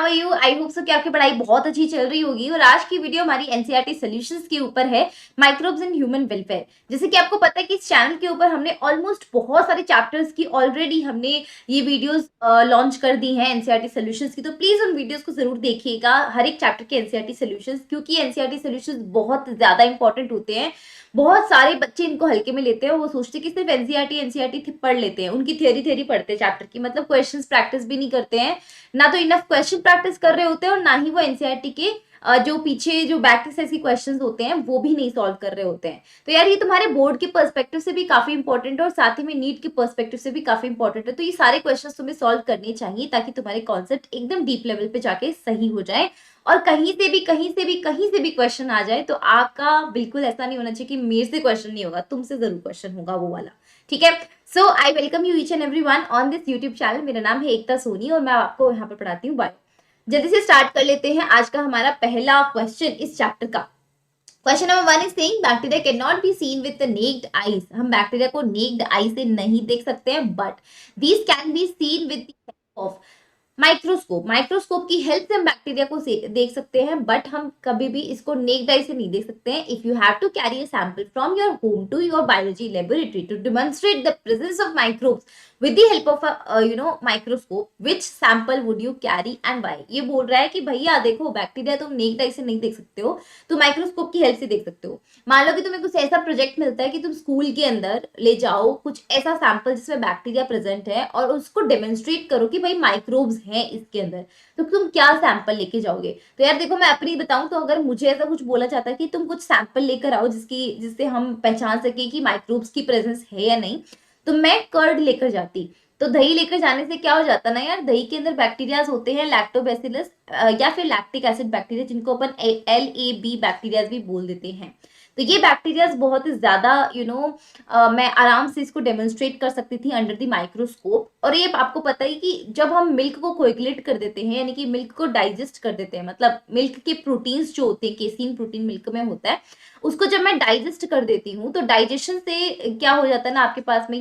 How are you? I hope so कि आपकी पढ़ाई बहुत अच्छी चल रही होगी। और आज की वीडियो हमारी एनसीईआरटी सॉल्यूशंस के ऊपर है, माइक्रोब्स इन ह्यूमन वेलफेयर। जैसे कि आपको पता है कि इस चैनल के ऊपर हमने ऑलमोस्ट बहुत सारे चैप्टर्स की ऑलरेडी हमने ये वीडियोस लॉन्च कर दी हैं एनसीईआरटी सॉल्यूशंस की। तो प्लीज उन वीडियोस को जरूर देखिएगा, हर एक चैप्टर के एनसीईआरटी सॉल्यूशंस, क्योंकि एनसीईआरटी सॉल्यूशंस बहुत ज्यादा इंपॉर्टेंट होते हैं। बहुत सारे बच्चे इनको हल्के में लेते हैं, वो सोचते हैं कि सिर्फ एनसीईआरटी पढ़ लेते हैं, उनकी थ्योरी थ्योरी पढ़ते हैं चैप्टर की, मतलब क्वेश्चंस प्रैक्टिस भी नहीं करते हैं, ना तो इनफ क्वेश्चन प्रैक्टिस कर रहे होते हैं और ना ही वो एनसीईआरटी के जो पीछे जो बैक एक्सरसाइज के क्वेश्चंस होते हैं वो भी नहीं सॉल्व कर रहे होते हैं। तो यार ये तुम्हारे बोर्ड के पर्सपेक्टिव से भी काफी इंपॉर्टेंट है और साथ ही में नीट के पर्सपेक्टिव से भी काफी इंपॉर्टेंट है। तो ये सारे क्वेश्चंस तुम्हें सॉल्व करने चाहिए ताकि तुम्हारे कॉन्सेप्ट एकदम डीप लेवल पे जाके सही हो जाए। और कहीं से भी क्वेश्चन आ जाए तो आपका बिल्कुल ऐसा नहीं होना चाहिए कि मेरे से क्वेश्चन नहीं होगा, तुमसे जरूर क्वेश्चन होगा वो वाला। ठीक है, so I welcome you each and everyone on this YouTube channel. मेरा नाम है एकता सोनी और मैं आपको यहाँ पर पढ़ाती हूँ बायो। जल्दी से स्टार्ट कर लेते हैं आज का हमारा पहला क्वेश्चन इस चैप्टर का। Question number 1 is saying bacteria can not be seen with the naked eyes. हम बैक्टीरिया को नेक्ड आई से नहीं देख सकते हैं, but these can be seen with the help of microscope. Microscope की हेल्प से हम बैक्टीरिया को देख सकते हैं, बट हम कभी भी इसको नेक्ड आई से नहीं देख सकते हैं। If you have to carry a sample from your home to your biology laboratory to demonstrate the presence of microbes with the help of a microscope, which sample would you carry and why? ये बोल रहा है कि भैया देखो bacteria तुम necked eye से नहीं देख सकते हो, तो माइक्रोस्कोप की हेल्प से देख सकते हो। मान लो कि तुम्हें कुछ ऐसा प्रोजेक्ट मिलता है कि तुम स्कूल के अंदर ले जाओ कुछ ऐसा सैंपल जिसमें बैक्टीरिया प्रेजेंट है और उसको डेमोन्स्ट्रेट करो कि भाई माइक्रोब्स हैं इसके अंदर, तो तुम क्या सैंपल लेके जाओगे? तो यार देखो मैं अपनी बताऊं तो अगर मुझे ऐसा कुछ बोला जाता है कि तुम कुछ सैंपल लेकर आओ जिससे हम पहचान सके कि माइक्रोब्स की प्रेजेंस है या नहीं, तो मैं कर्ड लेकर जाती। तो दही लेकर जाने से क्या हो जाता ना यार, दही के अंदर बैक्टीरियाज होते हैं लैक्टोबैसिलस या फिर लैक्टिक एसिड बैक्टीरिया, जिनको अपन LAB बैक्टीरियाज भी बोल देते हैं। तो ये बैक्टीरियाज बहुत ही ज्यादा मैं आराम से इसको डेमोन्स्ट्रेट कर सकती थी अंडर द माइक्रोस्कोप। और ये आपको पता ही कि जब हम मिल्क को कोएगुलेट कर देते हैं, यानी कि मिल्क को डाइजेस्ट कर देते हैं, मतलब मिल्क के प्रोटीन्स जो होते हैं, केसीन प्रोटीन मिल्क में होता है, उसको जब मैं डाइजेस्ट कर देती हूँ तो डाइजेशन से क्या हो जाता है ना, आपके पास में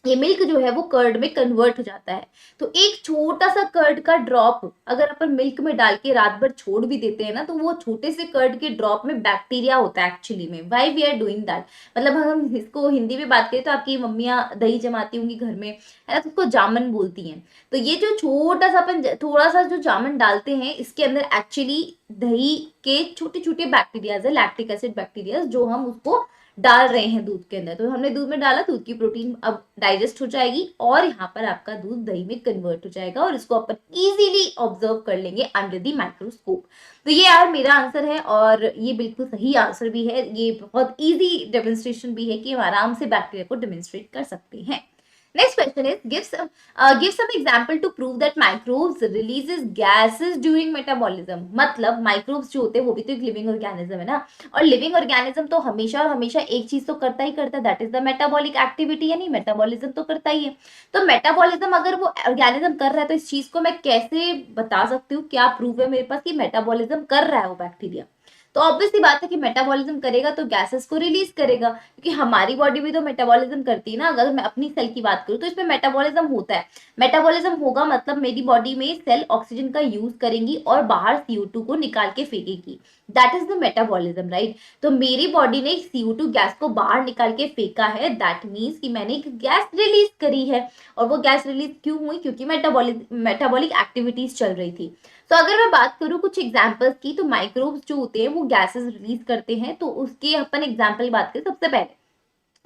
ये मिल्क जो है वो कर्ड में कन्वर्ट हो जाता है। तो एक छोटा सा कर्ड का ड्रॉप अगर अपन मिल्क में डाल के रात भर छोड़ भी देते हैं ना, तो वो छोटे से कर्ड के ड्रॉप में बैक्टीरिया होता है एक्चुअली में। Why we are doing that, मतलब हम इसको हिंदी में बात करें तो आपकी मम्मियाँ दही जमाती होंगी घर में, है ना, तो उसको जामन बोलती हैं। तो ये जो छोटा सा अपन थोड़ा सा जो जामन डालते हैं, इसके अंदर एक्चुअली दही के छोटे छोटे बैक्टीरियाज है, लैक्टिक एसिड बैक्टीरियाज, जो हम उसको डाल रहे हैं दूध के अंदर। तो हमने दूध में डाला, दूध की प्रोटीन अब डाइजेस्ट हो जाएगी और यहाँ पर आपका दूध दही में कन्वर्ट हो जाएगा और इसको अपन इजीली ऑब्जर्व कर लेंगे अंडर द माइक्रोस्कोप। तो ये यार मेरा आंसर है और ये बिल्कुल सही आंसर भी है। ये बहुत इजी डेमोन्स्ट्रेशन भी है कि हम आराम से बैक्टीरिया को डेमोन्स्ट्रेट कर सकते हैं। Next question is give some example to prove that microbes releases gases during metabolism। मतलब माइक्रोब्स जो होते हैं वो भी तो एक लिविंग ऑर्गेनिज्म है ना, और लिविंग ऑर्गेनिज्म तो हमेशा और हमेशा एक चीज तो करता ही करता है, that is the metabolic activity, यानी मेटाबॉलिज्म तो करता ही है। तो मेटाबॉलिज्म अगर वो ऑर्गेनिज्म कर रहा है तो इस चीज को मैं कैसे बता सकती हूँ, क्या प्रूफ है मेरे पास कि मेटाबॉलिज्म कर रहा है वो बैक्टीरिया? तो ऑब्वियसली बात है कि मेटाबॉलिज्म करेगा तो गैसेस को रिलीज करेगा, क्योंकि हमारी बॉडी भी तो मेटाबॉलिज्म करती है ना। अगर मैं अपनी सेल की बात करूँ तो इसमें मेटाबॉलिज्म होता है। मेटाबॉलिज्म होगा मतलब मेरी बॉडी में सेल ऑक्सीजन का यूज करेंगी और बाहर CO2 को निकाल के फेंकेगी, that is the metabolism, right. तो मेरी बॉडी ने CO2 गैस को बाहर निकाल के फेंका है, दैट मीन्स कि मैंने एक गैस रिलीज करी है। और वो गैस रिलीज क्यों हुई? क्योंकि मेटाबॉलिक एक्टिविटीज चल रही थी। तो अगर मैं बात करूं कुछ एग्जांपल्स की, तो माइक्रोब्स जो होते हैं वो गैसेस रिलीज करते हैं। तो उसके अपन एग्जांपल बात करें, सबसे पहले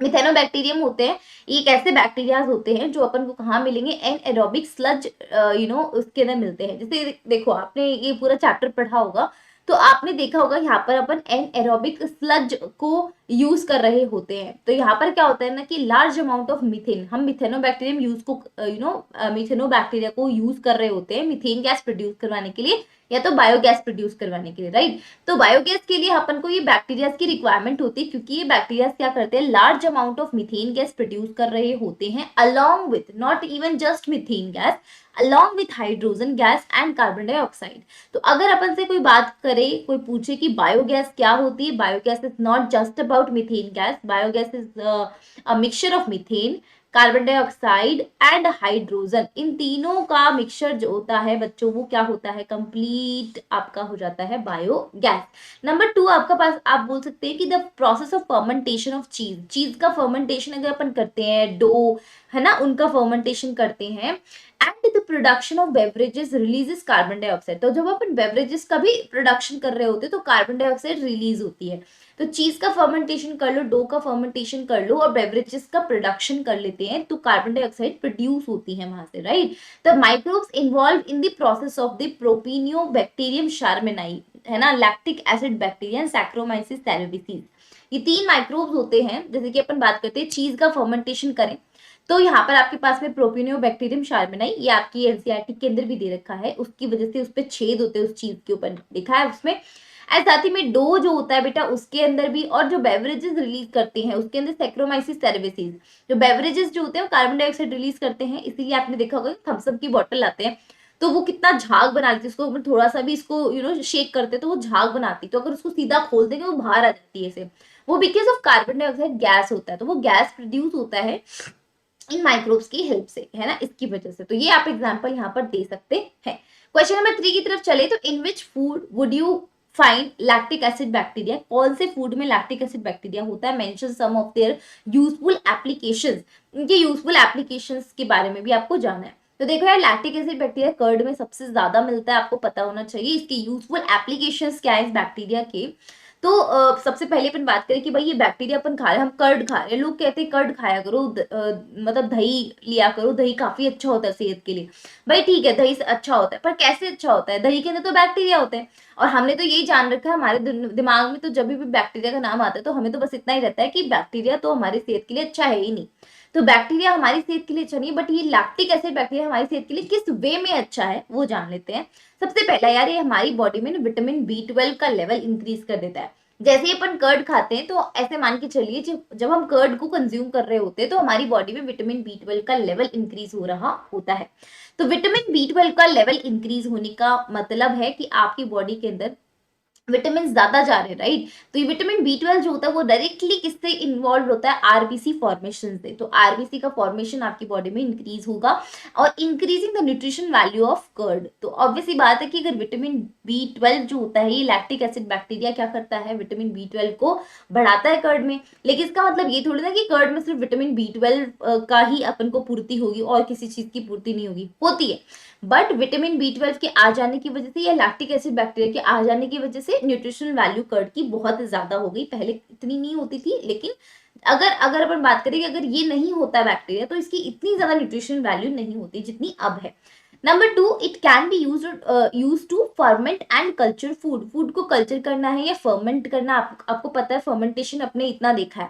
मिथेनोबैक्टीरियम होते हैं। ये एक ऐसे बैक्टीरियाज होते हैं जो अपन को कहाँ मिलेंगे? एनएरोबिक स्लज उसके अंदर मिलते हैं। जैसे देखो आपने ये पूरा चैप्टर पढ़ा होगा तो आपने देखा होगा यहाँ पर अपन एनएरोबिक स्लज को यूज कर रहे होते हैं। तो यहाँ पर क्या होता है ना कि लार्ज अमाउंट ऑफ मीथेन, हम मिथेनोबैक्टीरियम यूज को मिथेनोबैक्टीरिया को यूज कर रहे होते हैं मीथेन गैस प्रोड्यूस करवाने के लिए या तो बायोगैस प्रोड्यूस करवाने के लिए, राइट। तो बायोगैस के लिए अपन को ये बैक्टीरिया की रिक्वायरमेंट होती है, क्योंकि ये बैक्टीरिया क्या करते हैं, large amount of methane gas produce कर रहे होते हैं, along with not even just methane gas, along with hydrogen gas and carbon dioxide. तो अगर अपन से कोई बात करे, कोई पूछे कि बायोगैस क्या होती है, biogas is not just about methane gas, biogas is a mixture of methane, carbon dioxide and hydrogen, इन तीनों का मिक्सचर जो होता है बच्चों वो क्या होता है, कंप्लीट आपका हो जाता है बायोगैस। नंबर 2 आपका पास आप बोल सकते हैं कि the process of fermentation of चीज, चीज का फर्मेंटेशन अगर अपन करते हैं, डो है ना उनका फर्मेंटेशन करते हैं, and the production of beverages releases carbon dioxide, तो जब अपन बेवरेजेस का भी प्रोडक्शन कर रहे होते हैं तो कार्बन डाइऑक्साइड रिलीज होती है। तो चीज का फर्मेंटेशन कर लो, डो का फर्मेंटेशन कर लो और बेवरेजेस का प्रोडक्शन कर लेते हैं तो कार्बन डाइऑक्साइड प्रोड्यूस होती है वहां से, right. The microbes involve in the process of the Propionibacterium shermanii, है ना, lactic acid bacteria, Saccharomyces cerevisiae, ये 3 माइक्रोब्स होते हैं। जैसे कि अपन बात करते हैं चीज का फर्मेंटेशन करें तो यहाँ पर आपके पास में प्रोपिनियोबैक्टीरियम शार्मेनाई, ये आपकी एनसीईआरटी के अंदर भी दे रखा है, उसकी वजह से उस पर छेद होते हैं उस चीज के ऊपर, लिखा है उसमें। एंड साथ ही में डो जो होता है बेटा उसके अंदर भी, और जो बेवरेजेस रिलीज करते हैं उसके अंदर सैक्रोमाइसिस सेरेविसिस, जो बेवरेजेस जो होते हैं वो कार्बन डाइऑक्साइड रिलीज करते हैं, इसीलिए आपने देखा होगा थम्स अप की बोतल लाते हैं तो वो कितना झाग बना लेती है, उसको थोड़ा सा भी इसको शेक करते तो वो झाग बनाती, तो अगर उसको सीधा खोल देंगे वो बाहर आ जाती है ऐसे, वो because of carbon dioxide gas होता है, तो वो गैस प्रोड्यूस होता है इन माइक्रोब्स की हेल्प से, है ना, इसकी वजह से। तो ये आप एग्जांपल यहाँ पर दे सकते हैं। क्वेश्चन नंबर 3 की तरफ चले तो in which food would you find lactic acid bacteria, कौन से फूड में लैक्टिक एसिड बैक्टीरिया होता है, mention some of their useful applications, इनके यूजफुल एप्लीकेशंस के बारे में भी आपको जानना है। तो देखो यार लैक्टिक एसिड बैक्टीरिया कर्ड में सबसे ज्यादा मिलता है, आपको पता होना चाहिए। इसके यूजफुल एप्लीकेशंस क्या है इस बैक्टीरिया के, तो सबसे पहले अपन बात करें कि भाई ये बैक्टीरिया अपन खा रहे हैं, हम कर्ड खा रहे हैं, लोग कहते हैं कर्ड खाया करो, मतलब दही लिया करो, दही काफी अच्छा होता है सेहत के लिए। भाई ठीक है दही से अच्छा होता है, पर कैसे अच्छा होता है, दही के अंदर तो बैक्टीरिया होते हैं, और हमने तो यही जान रखा है, हमारे दिमाग में तो जब भी बैक्टीरिया का नाम आता है तो हमें तो बस इतना ही रहता है कि बैक्टीरिया तो हमारी सेहत के लिए अच्छा है ही नहीं। तो बैक्टीरिया हमारी सेहत के लिए अच्छा नहीं है, बट ये लैक्टिक एसिड बैक्टीरिया हमारी सेहत के लिए किस वे में अच्छा है वो जान लेते हैं। सबसे पहला यार ये हमारी बॉडी में विटामिन B12 का लेवल इंक्रीज कर देता है। जैसे ही अपन कर्ड खाते हैं तो ऐसे मान के चलिए जब हम कर्ड को कंज्यूम कर रहे होते हैं तो हमारी बॉडी में विटामिन B12 का लेवल इंक्रीज हो रहा होता है। तो विटामिन B12 का लेवल इंक्रीज होने का मतलब है कि आपकी बॉडी के अंदर विटामिन ज्यादा जा रहे हैं, राइट। तो ये विटामिन B12 जो होता है वो डायरेक्टली किससे इन्वॉल्व होता है, आरबीसी फॉर्मेशन से। तो आरबीसी का फॉर्मेशन आपकी बॉडी में इंक्रीज होगा और increasing the nutrition value of curd. तो ऑब्वियसली बात है कि अगर विटामिन B12 जो होता है ये लैक्टिक एसिड बैक्टीरिया क्या करता है, विटामिन B12 को बढ़ाता है कर्ड में। लेकिन इसका मतलब ये थोड़ी ना कि कर्ड में सिर्फ विटामिन B12 का ही अपन को पूर्ति होगी और किसी चीज की पूर्ति नहीं होगी, होती है, बट विटामिन B12 के आ जाने की वजह से या लैक्टिक एसिड बैक्टीरिया के आ जाने की वजह से न्यूट्रिशनल वैल्यू कर्ड की बहुत ज्यादा हो गई। पहले इतनी नहीं होती थी, लेकिन अगर अगर अपन बात करें कि अगर ये नहीं होता बैक्टीरिया तो इसकी इतनी ज्यादा न्यूट्रिशनल वैल्यू नहीं होती जितनी अब है। Number 2 it can be use to ferment and culture food, food को कल्चर करना है या फर्मेंट करना, आपको पता है फर्मेंटेशन अपने इतना देखा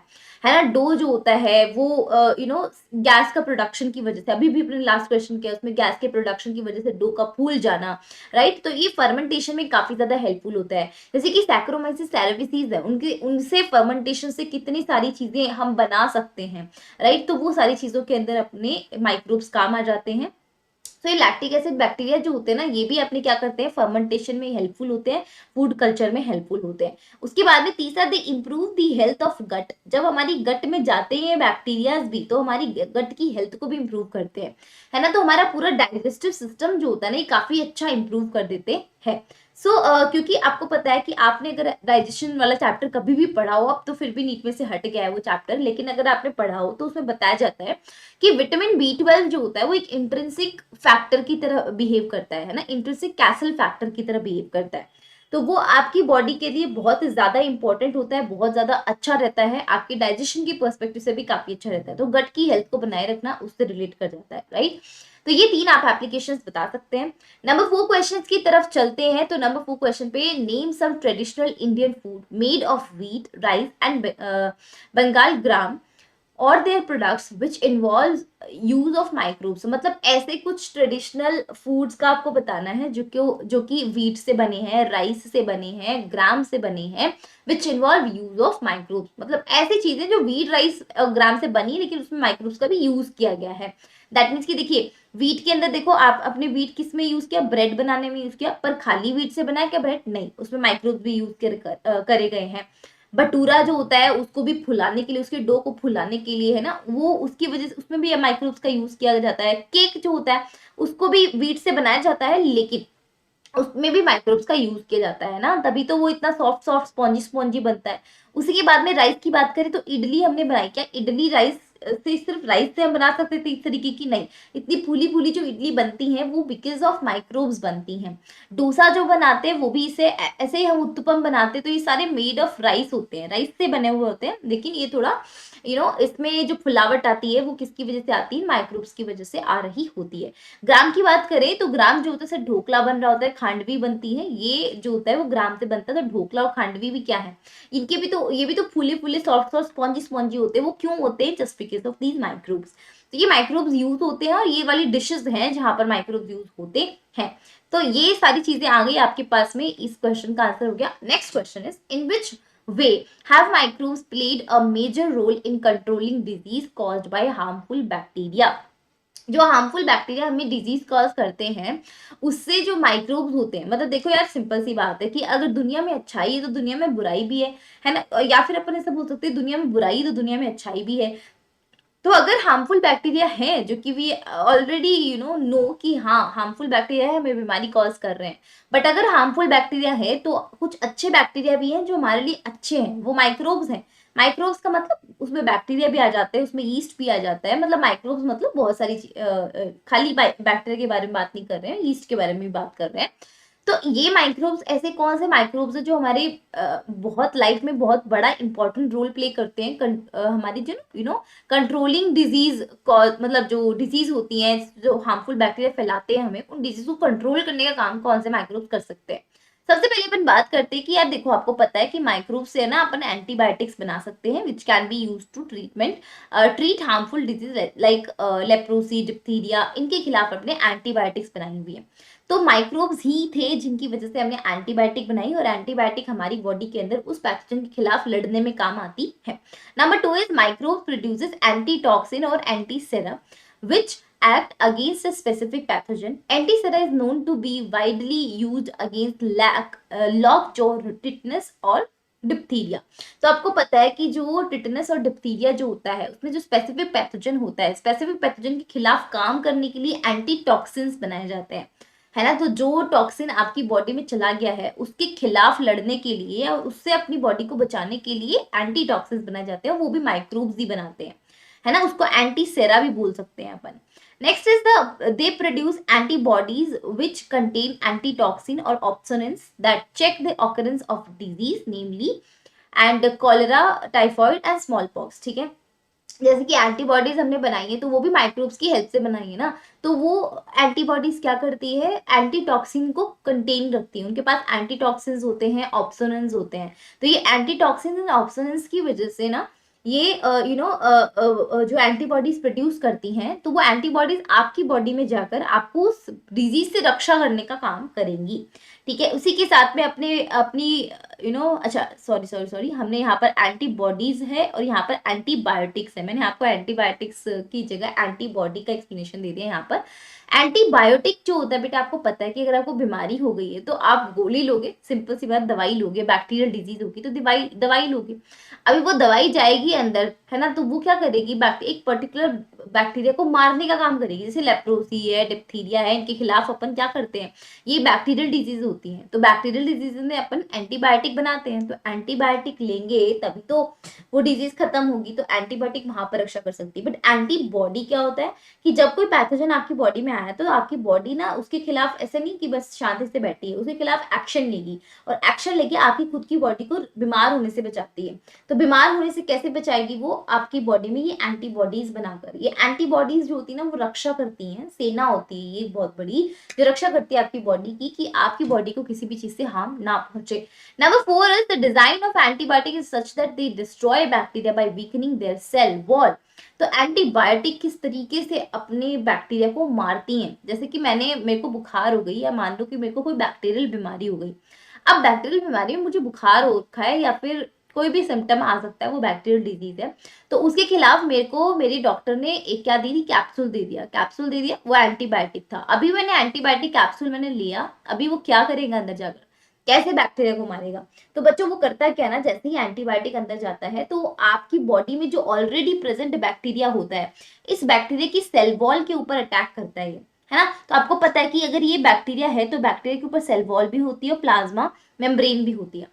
है ना। डो जो होता है वो गैस का प्रोडक्शन की वजह से, अभी भी अपने लास्ट क्वेश्चन किया उसमें गैस के प्रोडक्शन की वजह से डो का फूल जाना, राइट। तो ये फर्मेंटेशन में काफी ज्यादा हेल्पफुल होता है। जैसे कि सैक्रोमाइसिस सेरेविसिस है, उनसे फर्मेंटेशन से कितनी सारी चीजें हम बना सकते हैं, राइट। तो वो सारी चीजों के अंदर अपने माइक्रोब्स काम आ जाते हैं। तो ये लैक्टिक एसिड बैक्टीरिया जो होते हैं ना ये भी अपने क्या करते हैं, फर्मेंटेशन में हेल्पफुल होते हैं, फूड कल्चर में हेल्पफुल होते हैं। उसके बाद में तीसरा they improve the health of gut, जब हमारी गट में जाते हैं बैक्टीरियाज भी तो हमारी गट की हेल्थ को भी इम्प्रूव करते हैं, है ना। तो हमारा पूरा डाइजेस्टिव सिस्टम जो होता है ना ये काफी अच्छा इम्प्रूव कर देते हैं। क्योंकि आपको पता है कि आपने अगर डाइजेशन वाला चैप्टर कभी भी पढ़ा हो, अब तो फिर भी नीट में से हट गया है वो चैप्टर, लेकिन अगर आपने पढ़ा हो तो उसमें बताया जाता है कि विटामिन B12 जो होता है वो एक इंट्रिंसिक फैक्टर की तरह बिहेव करता है ना, इंट्रिंसिक कैसल फैक्टर की तरह बिहेव करता है। तो वो आपकी बॉडी के लिए बहुत ज्यादा इंपॉर्टेंट होता है, बहुत ज्यादा अच्छा रहता है, आपके डाइजेशन की पर्सपेक्टिव से भी काफी अच्छा रहता है। तो गट की हेल्थ को बनाए रखना उससे रिलेट कर जाता है, राइट। तो ये 3 आप एप्लीकेशंस बता सकते हैं। नंबर 4 क्वेश्चन की तरफ चलते हैं। तो नंबर 4 क्वेश्चन पे name some traditional Indian food made of wheat, rice and Bengal gram और their products which involve use of microbes, मतलब ऐसे कुछ ट्रेडिशनल फूड्स का आपको बताना है जो कि व्हीट से बने हैं, राइस से बने हैं, ग्राम से बने हैं, विच इन्वॉल्व यूज ऑफ माइक्रोब्स, मतलब ऐसी चीजें जो व्हीट, राइस और ग्राम से बनी लेकिन उसमें माइक्रोब्स का भी यूज किया गया है। दैट मीन्स कि देखिए व्हीट के अंदर देखो आप अपने व्हीट किस में यूज किया, ब्रेड बनाने में यूज किया, पर खाली व्हीट से बना है क्या ब्रेड, नहीं, उसमें माइक्रोब्स भी यूज करे गए हैं। भटूरा जो होता है उसको भी फुलाने के लिए, उसके डो को फुलाने के लिए, है ना, वो उसकी वजह से उसमें भी माइक्रोब्स का यूज किया जाता है। केक जो होता है उसको भी व्हीट से बनाया जाता है, लेकिन उसमें भी माइक्रोब्स का यूज किया जाता है ना, तभी तो वो इतना सॉफ्ट सॉफ्ट स्पॉन्जी स्पॉन्जी बनता है। उसी के बाद में राइस की बात करें तो इडली हमने बनाई, क्या इडली राइस से, सिर्फ राइस से हम बना सकते थे इस तरीके की? नहीं, इतनी फूली फूली जो इडली बनती है वो बिकॉज ऑफ माइक्रोब्स बनती हैं। डोसा जो बनाते हैं वो भी इसे ऐसे ही हम उत्तपम बनाते हैं, तो ये सारे मेड ऑफ राइस होते हैं, राइस से बने हुए होते हैं, लेकिन ये थोड़ा इसमें जो फुलावट आती है वो किसकी वजह से आती है? माइक्रोब्स की वजह से आ रही होती है। ग्राम की बात करें तो ग्राम जो होता है, ढोकला बन रहा होता है, खांडवी बनती है, ये जो होता है वो ग्राम से बनता है। तो ढोकला और खांडवी भी क्या है? इनके भी तो, ये भी तो फूले फूले सॉफ्ट सॉफ्ट स्पॉन्जी स्पॉन्जी होते हैं। वो क्यों होते हैं? Just because of these microbes. तो ये माइक्रोब्स यूज होते हैं, और ये वाली डिशेस हैं जहां पर माइक्रोब्स यूज होते हैं। तो ये सारी चीजें आ गई आपके पास में, इस क्वेश्चन का आंसर हो गया। Next question is, in which way have microbes played a major role in controlling disease caused by harmful bacteria? जो हार्मफुल बैक्टीरिया हमें डिजीज कॉज करते हैं, उससे जो माइक्रोब्स होते हैं, मतलब देखो यार, सिंपल सी बात है कि अगर दुनिया में अच्छाई है तो दुनिया में बुराई भी है ना, या फिर अपन ऐसा बोल सकते हैं दुनिया में बुराई तो दुनिया में अच्छाई भी है। तो अगर हार्मफुल बैक्टीरिया है जो कि वी ऑलरेडी नो कि हाँ हार्मफुल बैक्टीरिया है, हमें बीमारी कॉज कर रहे हैं, बट अगर हार्मफुल बैक्टीरिया है तो कुछ अच्छे बैक्टीरिया भी हैं जो हमारे लिए अच्छे हैं, वो माइक्रोब्स हैं। माइक्रोब्स का मतलब उसमें बैक्टीरिया भी आ जाते हैं, उसमें ईस्ट भी आ जाता है, मतलब माइक्रोब्स मतलब बहुत सारी खाली बैक्टीरिया के बारे में बात नहीं कर रहे हैं, ईस्ट के बारे में भी बात कर रहे हैं। तो ये माइक्रोब्स ऐसे कौन से माइक्रोब्स है जो हमारे बहुत लाइफ में बहुत बड़ा इंपॉर्टेंट रोल प्ले करते हैं, हमारी जो कंट्रोलिंग डिजीज, मतलब जो डिजीज होती हैं जो हार्मफुल बैक्टीरिया फैलाते हैं हमें, उन डिजीज को कंट्रोल करने का काम कौन से माइक्रोब्स कर सकते हैं? सबसे पहले अपन बात करते हैं कि यार देखो, आपको पता है कि माइक्रोब से ना अपन एंटीबायोटिक्स बना सकते हैं, which can be use to treat harmful disease like leprosy, diphtheria, इनके खिलाफ अपने एंटीबायोटिक्स बनाई हुई है। तो माइक्रोब्स ही थे जिनकी वजह से हमने एंटीबायोटिक बनाई, और एंटीबायोटिक हमारी बॉडी के अंदर उस पैथोजन के खिलाफ लड़ने में काम आती है। Number 2 is microbe produces antitoxin और antisera which act against a specific pathogen. Antisera is known to be widely used against lockjaw, tetanus और डिप्थीरिया। तो आपको पता है कि जो टिटनस और डिप्थीरिया जो होता है उसमें जो स्पेसिफिक पैथोजन होता है, स्पेसिफिक पैथोजन के खिलाफ काम करने के लिए एंटीटॉक्सिन्स बनाए जाते हैं, है ना। तो जो टॉक्सिन आपकी बॉडी में चला गया है उसके खिलाफ लड़ने के लिए और उससे अपनी बॉडी को बचाने के लिए एंटीटॉक्सिन्स बनाए जाते हैं, वो भी माइक्रोब्स ही बनाते हैं, है ना। उसको एंटीसेरा भी बोल सकते हैं अपन। Next is they produce antibodies which contain antitoxin और opsonins that check the occurrence of disease namely and cholera, typhoid and smallpox. ठीक है, जैसे कि एंटीबॉडीज हमने बनाई है तो वो भी माइक्रोब्स की हेल्प से बनाई है ना। तो वो एंटीबॉडीज क्या करती है? एंटीटॉक्सिन को कंटेन रखती है, उनके पास एंटीटॉक्सिन्स होते हैं, ऑप्सोनेंस होते हैं। तो ये एंटीटॉक्सिन एंड ऑप्सोनेंस की वजह से ना ये जो एंटीबॉडीज प्रोड्यूस करती हैं, तो वो एंटीबॉडीज आपकी बॉडी में जाकर आपको उस डिजीज से रक्षा करने का काम करेंगी। ठीक है, उसी के साथ में अपने अपनी अच्छा सॉरी हमने यहाँ पर एंटीबॉडीज है और यहाँ पर एंटीबायोटिक्स है। मैंने आपको एंटीबायोटिक्स की जगह एंटीबॉडी का एक्सप्लेनेशन दे दिया यहाँ पर। एंटीबायोटिक जो होता है बेटा, आपको पता है कि अगर आपको बीमारी हो गई है तो आप गोली लोगे, सिंपल सी बात, दवाई लोगे। बैक्टीरियल डिजीज होगी तो दवाई लोगे। अभी वो दवाई जाएगी अंदर, है ना, तो वो क्या करेगी? एक पर्टिकुलर बैक्टीरिया को मारने का काम करेगी। जैसे लेप्रोसी है, डिप्थीरिया है, इनके खिलाफ अपन क्या करते हैं? ये बैक्टीरियल डिजीज होती हैं, तो बैक्टीरियल डिजीज में अपन एंटीबायोटिक बनाते हैं। तो एंटीबायोटिक लेंगे तभी तो वो डिजीज खत्म होगी, तो एंटीबायोटिक वहां पर रक्षा कर सकती है। बट एंटीबॉडी क्या होता है कि जब कोई पैथोजन आपकी बॉडी में आया तो आपकी बॉडी ना उसके खिलाफ ऐसे नहीं कि बस शांति से बैठी है, उसके खिलाफ एक्शन लेगी, और एक्शन लेके आपकी खुद की बॉडी को बीमार होने से बचाती है। तो बीमार होने से कैसे बचाएगी? वो आपकी बॉडी में ये एंटीबॉडीज बनाकर। ये एंटीबॉडीज जो होती है ना वो रक्षा करती हैं, सेना होती है ये बहुत बड़ी, जो रक्षा करती है आपकी बॉडी की, कि आपकी बॉडी को किसी भी चीज से हार्म ना पहुंचे। Number 4 is the design of antibiotic is such that they destroy bacteria by weakening their cell wall. तो एंटीबायोटिक किस तरीके से अपने बैक्टीरिया को मारती हैं? जैसे कि मेरे को बुखार हो गई, या मान लो कि मेरे को कोई बैक्टीरियल बीमारी हो गई। अब बैक्टीरियल बीमारी में मुझे बुखार हो रखा है या फिर कोई भी सिम्टम आ सकता है, वो बैक्टीरियल डिजीज है, तो उसके खिलाफ मेरे को मेरी डॉक्टर ने एक क्या दी थी? कैप्सूल दे दिया, वो एंटीबायोटिक था। अभी मैंने एंटीबायोटिक कैप्सूल मैंने लिया, अभी वो क्या करेगा अंदर जाकर? कैसे बैक्टीरिया को मारेगा? तो बच्चों वो करता क्या है ना, जैसे ही एंटीबायोटिक अंदर जाता है तो आपकी बॉडी में जो ऑलरेडी प्रेजेंट बैक्टीरिया होता है, इस बैक्टीरिया की सेल वॉल के ऊपर अटैक करता है ये, है ना। तो आपको पता है कि अगर ये बैक्टीरिया है तो बैक्टीरिया के ऊपर सेल वॉल भी होती है और प्लाज्मा मेम्ब्रेन भी होती है।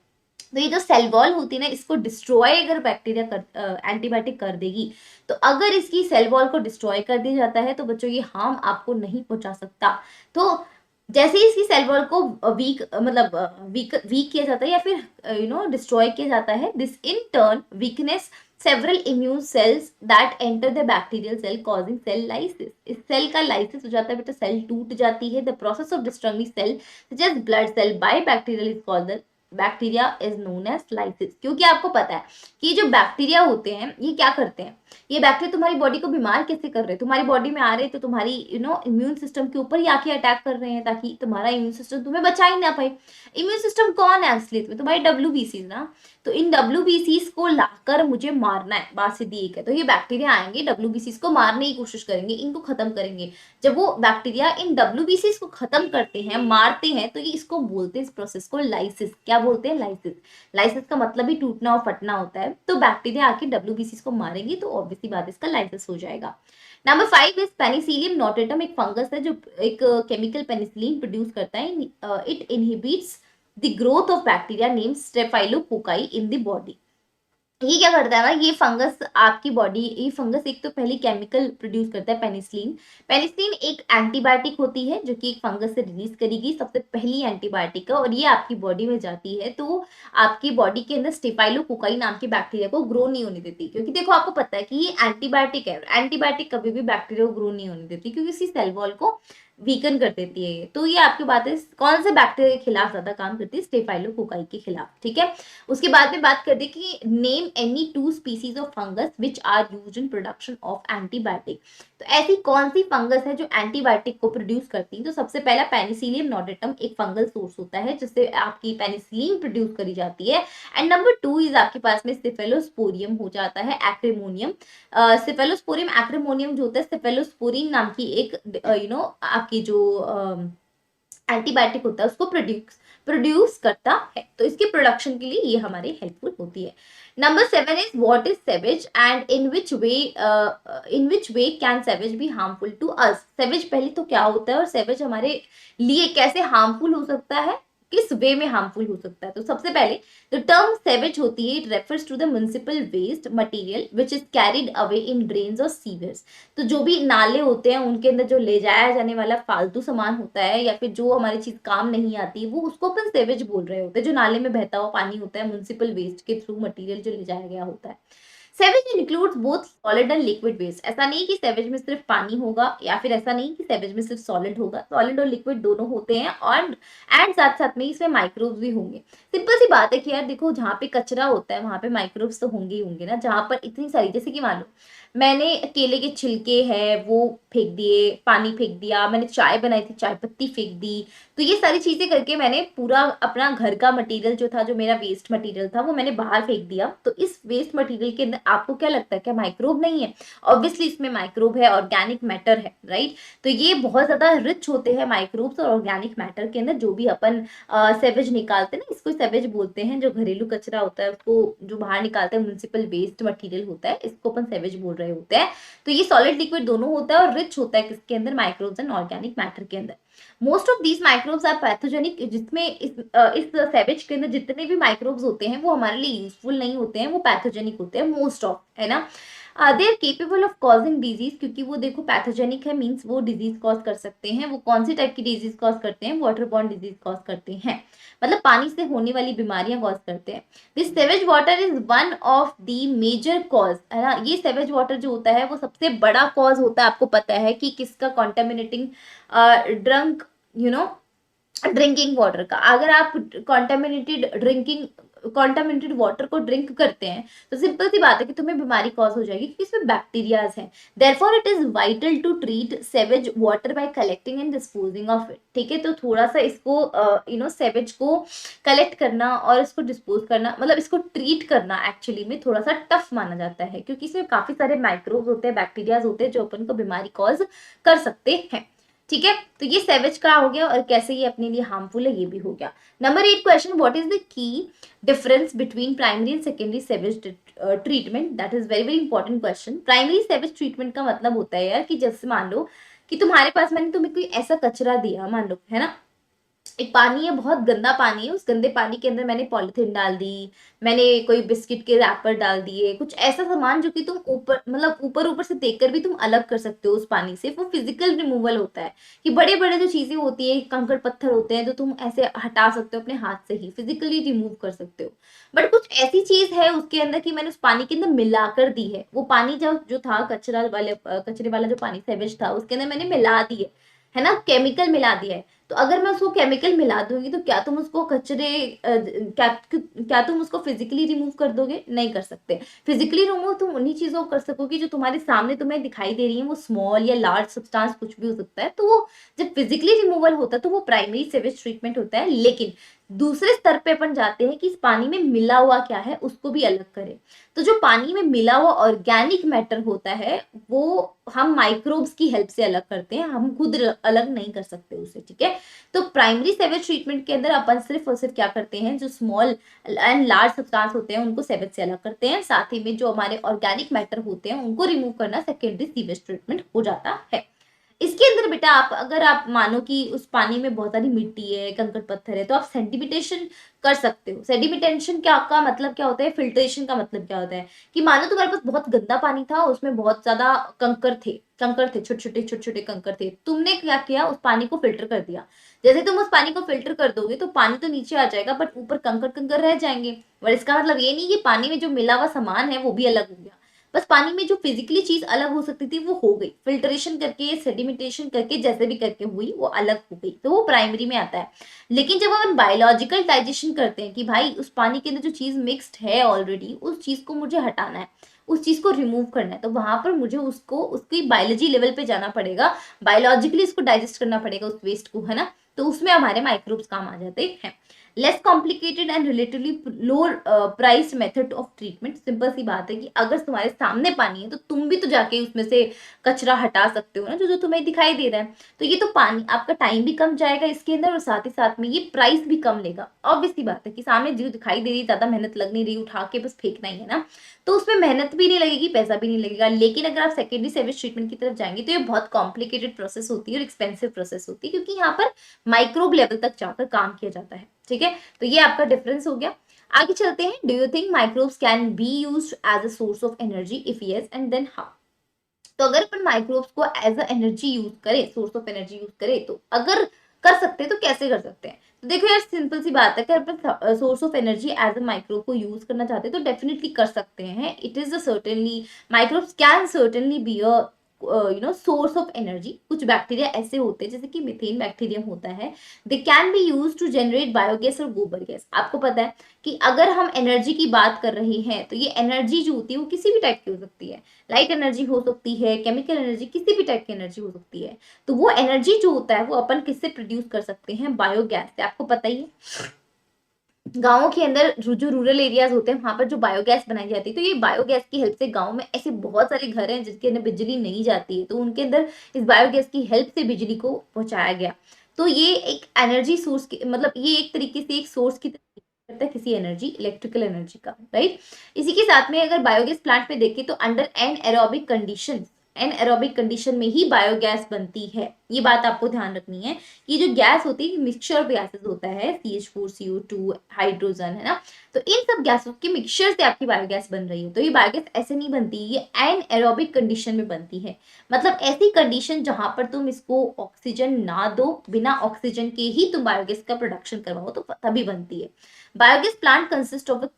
तो ये जो सेल वॉल होती है ना, इसको डिस्ट्रॉय अगर बैक्टीरिया कर एंटीबायोटिक कर देगी, तो अगर इसकी सेल वॉल को डिस्ट्रॉय कर दिया जाता है तो बच्चों ये हार्म आपको नहीं पहुंचा सकता। तो जैसे ही इसकी सेल वॉल को वीक मतलब वीक किया जाता है या फिर डिस्ट्रॉय किया जाता है, this in turn weakness several immune cells that enter the bacterial cell causing cell lysis. इस सेल का लाइसिस हो जाता है बेटा, सेल टूट जाती है। The process of destroying cell such as blood cell by bacterial is called the bacteria is known as lysis. क्योंकि आपको पता है कि जो बैक्टीरिया होते हैं ये क्या करते हैं, ये बैक्टीरिया तुम्हारी बॉडी को बीमार कैसे कर रहे हैं, तुम्हारी बॉडी में आ रहे हैं तो तुम्हारी इम्यून सिस्टम के ऊपर ही आके अटैक कर रहे हैं ताकि तुम्हारा इम्यून सिस्टम तुम्हें बचा ही ना पाए। इम्यून सिस्टम कौन है असलियत में? तुम्हारी डब्ल्यूबीसीज ना। तो इन डब्ल्यूबीसीज को लाकर मुझे मारना है, बात सीधी एक है। तो ये बैक्टीरिया आएंगे, डब्ल्यूबीसीज को मारने की कोशिश करेंगे, इनको खत्म करेंगे। जब वो बैक्टीरिया इन डब्ल्यूबीसीज को खत्म करते हैं, मारते हैं, तो ये इसको बोलते हैं, इस प्रोसेस को लाइसिस। क्या बोलते हैं? लाइसिस। लाइसिस का मतलब ही टूटना और फटना होता है। तो बैक्टीरिया आके डब्ल्यूबीसीज को मारेंगे तो ऑब्वियसली बात इसका लाइसिस हो जाएगा। Number 5 is Penicillium notatum. एक फंगस है जो एक केमिकल पेनिसिलिन प्रोड्यूस करता है। It inhibits the growth of bacteria named staphylococci in the body. ये क्या करता है ना, ये फंगस आपकी बॉडी, ये फंगस एक तो पहले केमिकल प्रोड्यूस करता है पेनिसिलिन। पेनिसिलिन एक एंटीबायोटिक होती है जो कि एक फंगस से रिलीज करी गई सबसे पहली एंटीबायोटिक है, और ये आपकी बॉडी में जाती है तो आपकी बॉडी के अंदर स्टेफाइलोकोकाई नाम के बैक्टीरिया को ग्रो नहीं होने देती। क्योंकि देखो आपको पता है कि ये एंटीबायोटिक है, एंटीबायोटिक कभी भी बैक्टीरिया को ग्रो नहीं होने देती क्योंकि इसकी सेल वॉल को वीकन कर देती है ये। तो ये आपकी बात है कौन से बैक्टीरिया के खिलाफ ज्यादा काम करती है? स्टेफाइलोकोकाई के खिलाफ। ठीक है, उसके बाद में बात करते हैं कि name any 2 species of fungus which are used in production of antibiotic. तो ऐसी कौन सी फंगस है जो एंटीबायोटिक को प्रोड्यूस करती है? तो सबसे पहला पेनिसिलियम नोडेटम एक फंगल सोर्स होता है जिससे आपकी पेनिसिलिन प्रोड्यूस करी जाती है। एंड नंबर 2 इज आपके पास में सिफेलोस्पोरियम हो जाता है, एक्रेमोनियम। सिफेलोस्पोरियम एक्रेमोनियम जो होता है, सिफेलोस्पोरिन नाम की एक आपकी जो एंटीबायोटिक होता है उसको प्रोड्यूस करता है। तो इसके प्रोडक्शन के लिए ये हमारे हेल्पफुल होती है। Number 7 is what is sewage and in which way can sewage be harmful to us. Sewage पहले तो क्या होता है और सेवेज हमारे लिए कैसे हार्मफुल हो सकता है, किस वे में हार्मफुल हो सकता है? तो सबसे पहले जो टर्म सेवेज होती है, it refers to the municipal waste material which is carried away in drains और सीवर्स। तो जो भी नाले होते हैं उनके अंदर जो ले जाया जाने वाला फालतू सामान होता है या फिर जो हमारी चीज काम नहीं आती, वो उसको अपन सेवेज बोल रहे होते हैं। जो नाले में बहता हुआ पानी होता है, म्युनिसिपल वेस्ट के थ्रू मटेरियल जो ले जाया गया होता है। Sewage includes both solid and liquid waste. ऐसा नहीं कि सेवेज में सिर्फ पानी होगा या फिर ऐसा नहीं कि सेवेज में सिर्फ सॉलिड होगा, सॉलिड और लिक्विड दोनों होते हैं। और एंड साथ साथ में इसमें माइक्रोब्स भी होंगे। सिंपल सी बात है कि यार देखो, जहाँ पे कचरा होता है वहां पे माइक्रोब्स तो होंगे ही होंगे ना। जहाँ पर इतनी सारी, जैसे कि मान लो मैंने केले के छिलके है वो फेंक दिए, पानी फेंक दिया, मैंने चाय बनाई थी चाय पत्ती फेंक दी, तो ये सारी चीजें करके मैंने पूरा अपना घर का मटेरियल जो था, जो मेरा वेस्ट मटेरियल था, वो मैंने बाहर फेंक दिया। तो इस वेस्ट मटेरियल के अंदर आपको क्या लगता है, क्या माइक्रोब नहीं है? ऑब्वियसली इसमें माइक्रोब है, ऑर्गेनिक मैटर है, राइट। तो ये बहुत ज्यादा रिच होते हैं माइक्रोब्स और ऑर्गेनिक मैटर के अंदर। जो भी अपन सेवेज निकालते हैं ना, इसको सेवेज बोलते हैं। जो घरेलू कचरा होता है उसको जो बाहर निकालते हैं, म्युनिसिपल वेस्ट मटेरियल होता है, इसको अपन सेवेज बोल रहे होते हैं। तो ये सॉलिड लिक्विड दोनों होता है और रिच होता है किसके अंदर? माइक्रोब्स एंड ऑर्गेनिक मैटर के अंदर। Most of these microbes are pathogenic. जिसमें इस सेवेज के अंदर जितने भी माइक्रोब्स होते हैं वो हमारे लिए यूजफुल नहीं होते हैं, वो पैथोजेनिक होते हैं मोस्ट ऑफ, है ना। They are capable of causing disease, क्योंकि वो देखो पैथोजेनिक है, मीन्स वो डिजीज कॉज कर सकते हैं। वो कौन सी टाइप की डिजीज कॉज करते हैं? वाटरबॉर्न डिजीज कॉज करते हैं, मतलब पानी से होने वाली बीमारियां कॉज करते हैं। This sewage water is one of the major cause, है ना। ये सेवेज वाटर जो होता है वो सबसे बड़ा कॉज होता है। आपको पता है कि किसका? कॉन्टेमिनेटिंग ड्रंक ड्रिंकिंग वाटर का। अगर आप कॉन्टामिनेटेड वाटर को ड्रिंक करते हैं तो सिंपल सी बात है कि तुम्हें बीमारी कॉज हो जाएगी क्योंकि इसमें बैक्टीरियाज हैं। Therefore it is vital to treat sewage water by collecting and disposing of it. ठीक है, तो थोड़ा सा इसको सेवेज को कलेक्ट करना और इसको डिस्पोज करना, मतलब इसको ट्रीट करना एक्चुअली में थोड़ा सा टफ माना जाता है क्योंकि इसमें काफी सारे माइक्रोब्स होते हैं, बैक्टीरियाज होते हैं जो अपन को बीमारी कॉज कर सकते हैं। ठीक है, तो ये सेवेज का हो गया और कैसे ये अपने लिए हार्मफुल है ये भी हो गया। Number 8 question, what is the key difference between primary and secondary sewage treatment? That is very very important question. Primary sewage treatment का मतलब होता है यार कि जैसे मान लो कि तुम्हारे पास, मैंने तुम्हें कोई ऐसा कचरा दिया मान लो, है ना, एक पानी है, बहुत गंदा पानी है, उस गंदे पानी के अंदर मैंने पॉलिथीन डाल दी, मैंने कोई बिस्किट के रैपर डाल दिए, कुछ ऐसा सामान जो कि तुम ऊपर मतलब ऊपर ऊपर से देखकर भी तुम अलग कर सकते हो उस पानी से, वो फिजिकल रिमूवल होता है। कि बड़े बड़े जो चीजें होती है, कंकड़ पत्थर होते हैं, तो तुम ऐसे हटा सकते हो अपने हाथ से ही, फिजिकली रिमूव कर सकते हो। बट कुछ ऐसी चीज है उसके अंदर कि मैंने उस पानी के अंदर मिलाकर दी है, वो पानी जो था कचरे वाला जो पानी सेवेज था, उसके अंदर मैंने मिला दी है ना, केमिकल मिला दिया है। तो अगर मैं उसको केमिकल मिला दूंगी तो क्या तुम उसको क्या तुम उसको फिजिकली रिमूव कर दोगे? नहीं कर सकते। फिजिकली रिमूव तुम उन्हीं चीजों को कर सकोगे जो तुम्हारे सामने तुम्हें दिखाई दे रही है, वो स्मॉल या लार्ज सब्सटेंस कुछ भी हो सकता है। तो वो जब फिजिकली रिमूवल होता है तो वो प्राइमरी सेवेज ट्रीटमेंट होता है। लेकिन दूसरे स्तर पे अपन जाते हैं कि इस पानी में मिला हुआ क्या है उसको भी अलग करें। तो जो पानी में मिला हुआ ऑर्गेनिक मैटर होता है वो हम माइक्रोब्स की हेल्प से अलग करते हैं, हम खुद अलग नहीं कर सकते उसे, ठीक है। तो प्राइमरी सेवेज ट्रीटमेंट के अंदर अपन सिर्फ और सिर्फ क्या करते हैं, जो स्मॉल एंड लार्ज सब्सटेंस होते हैं उनको सेवेज से अलग करते हैं, साथ ही में जो हमारे ऑर्गेनिक मैटर होते हैं उनको रिमूव करना सेकेंडरी सीवेज ट्रीटमेंट हो जाता है। इसके अंदर बेटा आप अगर आप मानो कि उस पानी में बहुत सारी मिट्टी है, कंकड़ पत्थर है, तो आप सेडिमिटेशन कर सकते हो। सेडिमिटेशन क्या का मतलब क्या होता है, फिल्ट्रेशन का मतलब क्या होता है कि मानो तुम्हारे पास बहुत गंदा पानी था, उसमें बहुत ज्यादा कंकड़ थे, छोटे छोटे कंकड़ थे, तुमने क्या किया, उस पानी को फिल्टर कर दिया। जैसे तुम उस पानी को फिल्टर कर दोगे तो पानी तो नीचे आ जाएगा, बट ऊपर कंकड़ कंकड़ रह जाएंगे। और इसका मतलब ये नहीं कि पानी में जो मिला हुआ सामान है वो भी अलग हो गया, बस पानी में जो फिजिकली चीज अलग हो सकती थी वो हो गई, फिल्ट्रेशन करके सेडिमेंटेशन करके जैसे भी करके हुई वो अलग हो गई, तो वो प्राइमरी में आता है। लेकिन जब हम बायोलॉजिकल डाइजेशन करते हैं कि भाई उस पानी के अंदर जो चीज मिक्स्ड है ऑलरेडी, उस चीज को मुझे हटाना है, उस चीज को रिमूव करना है, तो वहां पर मुझे उसको उसकी बायोलॉजी लेवल पे जाना पड़ेगा, बायोलॉजिकली इसको डाइजेस्ट करना पड़ेगा उस वेस्ट को, है ना। तो उसमें हमारे माइक्रोब्स काम आ जाते हैं। Less complicated and relatively lower price method of treatment. Simple सी बात है कि अगर तुम्हारे सामने पानी है तो तुम भी तो जाके उसमें से कचरा हटा सकते हो ना, जो जो तुम्हें दिखाई दे रहा है। तो ये तो पानी, आपका टाइम भी कम जाएगा इसके अंदर और साथ ही साथ में ये प्राइस भी कम लेगा। ऑब्वियस सी बात है कि सामने जो दिखाई दे रही है, ज्यादा मेहनत लग नहीं रही, उठा के बस फेंकना ही है ना, तो उसमें मेहनत भी नहीं लगेगी, पैसा भी नहीं लगेगा। लेकिन अगर आप सेकेंडरी सेवेज ट्रीटमेंट की तरफ जाएंगे तो ये बहुत कॉम्प्लिकेटेड प्रोसेस होती है और एक्सपेंसिव प्रोसेस होती है, क्योंकि यहाँ पर माइक्रोब लेवल तक जाकर काम किया जाता है, ठीक है। तो ये आपका डिफरेंस हो गया। आगे चलते हैं, do you think microbes can be used as a source of energy? If yes and then how? तो अगर अपन माइक्रोब्स को एज अ एनर्जी यूज करें, सोर्स ऑफ एनर्जी यूज करें, तो अगर कर सकते हैं तो कैसे कर सकते हैं? तो देखो यार, सिंपल सी बात है कि अपन source of energy as a microbe को यूज करना चाहते हैं तो डेफिनेटली कर सकते हैं। It is a certainly, microbes can certainly be a source of energy. कुछ बैक्टीरिया ऐसे होते हैं जैसे कि मिथेन बैक्टीरियम होता है, they can be use to generate biogas और गोबर गैस। आपको पता है कि अगर हम एनर्जी की बात कर रहे हैं तो ये एनर्जी जो होती है वो किसी भी टाइप की हो सकती है, लाइट एनर्जी हो सकती है, केमिकल एनर्जी, किसी भी टाइप की एनर्जी हो सकती है। तो वो एनर्जी जो होता है वो अपन किससे प्रोड्यूस कर सकते हैं? बायोगैस से। आपको पता ही है गाँव के अंदर जो रूरल एरियाज होते हैं वहां पर जो बायोगैस बनाई जाती है, तो ये बायोगैस की हेल्प से गांव में ऐसे बहुत सारे घर हैं जिसके अंदर बिजली नहीं जाती है, तो उनके अंदर इस बायोगैस की हेल्प से बिजली को पहुंचाया गया। तो ये एक एनर्जी सोर्स की, मतलब ये एक तरीके से एक सोर्स की तरह करता है किसी एनर्जी, इलेक्ट्रिकल एनर्जी का, राइट। इसी के साथ में अगर बायोगैस प्लांट में देखें तो under anaerobic condition, anaerobic condition में ही बायोगैस बनती है। ये बात आपको ध्यान रखनी है। ये जो गैस होती है मिक्सचर ऑफ गैसेस होता है, CH4 CO2 हाइड्रोजन, है ना। तो इन सब गैसों के मिक्सचर से आपकी बायोगैस बन रही है। तो ये बायोगैस ऐसे नहीं बनती, ये एनएरोबिक कंडीशन में बनती है। मतलब ऐसी कंडीशन जहां पर तुम इसको ऑक्सीजन ना दो, बिना ऑक्सीजन के ही तुम बायोगैस का प्रोडक्शन करवाओ तो तभी बनती है। Biogas plant consists of a